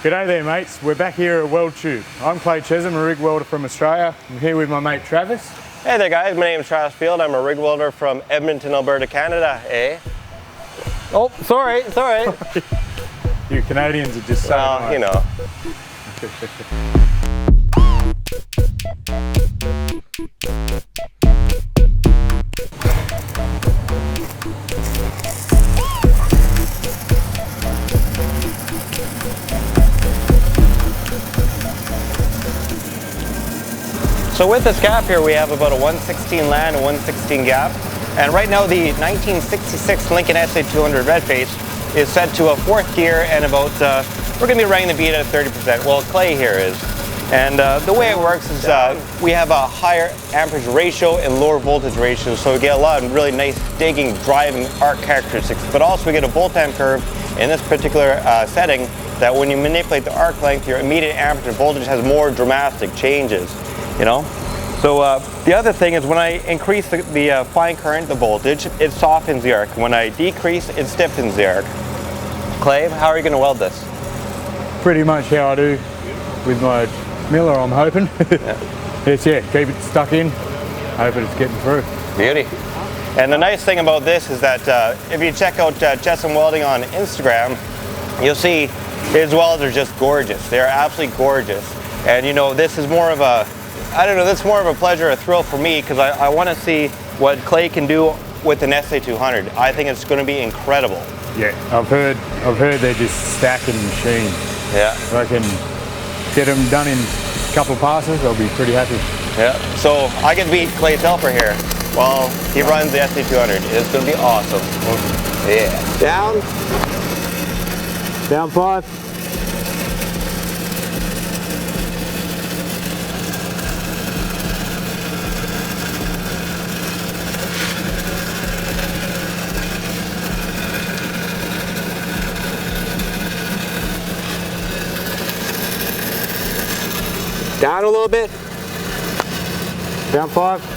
G'day there mates, we're back here at WeldTube. I'm Klay Chesham, a rig welder from Australia. I'm here with my mate Travis. Hey there guys, my name is Travis Field. I'm a rig welder from Edmonton, Alberta, Canada, eh? Oh, sorry. You Canadians are just so nice. You know. So with this gap here, we have about a 116 land and 116 gap. And right now the 1966 Lincoln SA200 red face is set to a 4th gear and about, we're gonna be running the beat at 30%. Well, Klay here is. And the way it works is we have a higher amperage ratio and lower voltage ratio. So we get a lot of really nice digging, driving arc characteristics. But also we get a bolt amp curve in this particular setting that when you manipulate the arc length, your immediate amperage and voltage has more dramatic changes. You know, so the other thing is when I increase the fine current, the voltage, it softens the arc. When I decrease, it stiffens the arc. Klay, how are you going to weld this? Pretty much how I do with my miller, I'm hoping. Yeah. Keep it stuck in, hoping it's getting through. Beauty. And the nice thing about this is that if you check out Chesham Welding on Instagram, you'll see his welds are just gorgeous. They're absolutely gorgeous. And you know, this is more of a that's more of a pleasure, a thrill for me, because I want to see what Klay can do with an SA200. I think it's going to be incredible. Yeah, I've heard they're just stacking machines. Yeah. If I can get them done in a couple of passes, I'll be pretty happy. Yeah, so I get to be Klay's helper here while he runs the SA200. It's going to be awesome. Yeah. Down 5. Down a little bit. Down 5.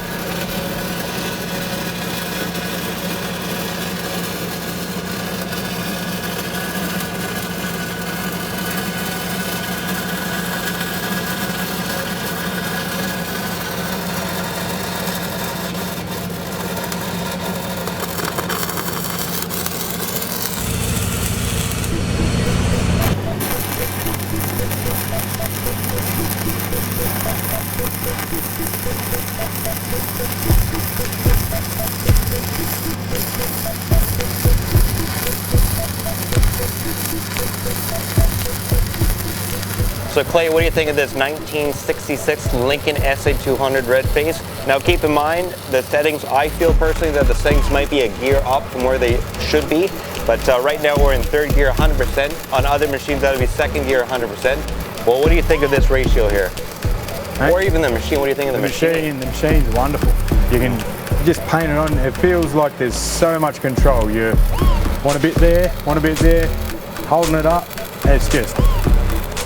So Klay, what do you think of this 1966 Lincoln SA200 red face? Now keep in mind, the settings, I feel personally that the settings might be a gear up from where they should be, but right now we're in 3rd gear 100%. On other machines that would be 2nd gear 100%. Well, what do you think of this ratio here? Hey? Or even the machine, what do you think of the machine? The machine's wonderful. You can just paint it on, it feels like there's so much control. You want a bit there, holding it up, it's just,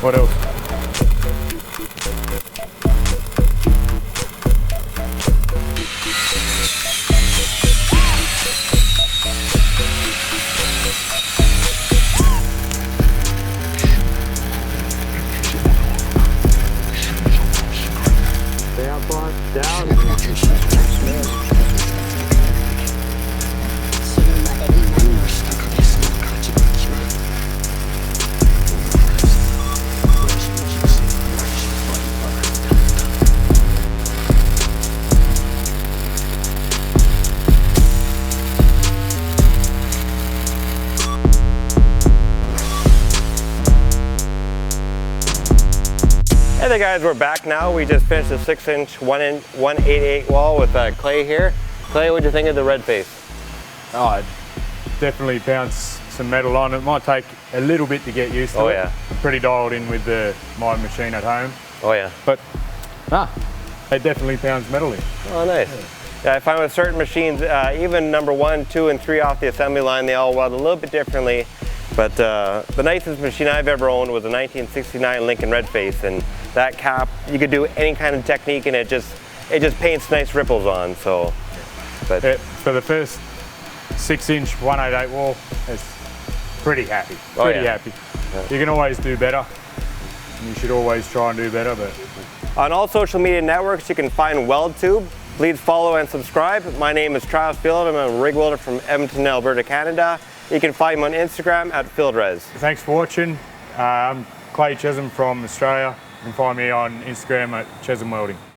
what else? Hey there guys, we're back now. We just finished a 6-inch 188 wall with Klay here. Klay, what'd you think of the red face? Oh, it definitely bounced some metal on. It might take a little bit to get used to. Oh it. yeah. I'm pretty dialed in with my machine at home. Oh yeah. But it definitely pounds metal in. Oh nice. Yeah, I find with certain machines, even number 1, 2, and 3 off the assembly line, they all weld a little bit differently. But the nicest machine I've ever owned was a 1969 Lincoln red face, and that cap, you could do any kind of technique and it just paints nice ripples on. So, but for the first 6-inch 188 wall, it's pretty happy. Pretty happy. Yeah. You can always do better. and you should always try and do better. But on all social media networks, you can find WeldTube. Please follow and subscribe. My name is Travis Field. I'm a rig welder from Edmonton, Alberta, Canada. You can find me on Instagram at FieldRes. Thanks for watching. I'm Klay Chesham from Australia. You can find me on Instagram at Chesham Welding.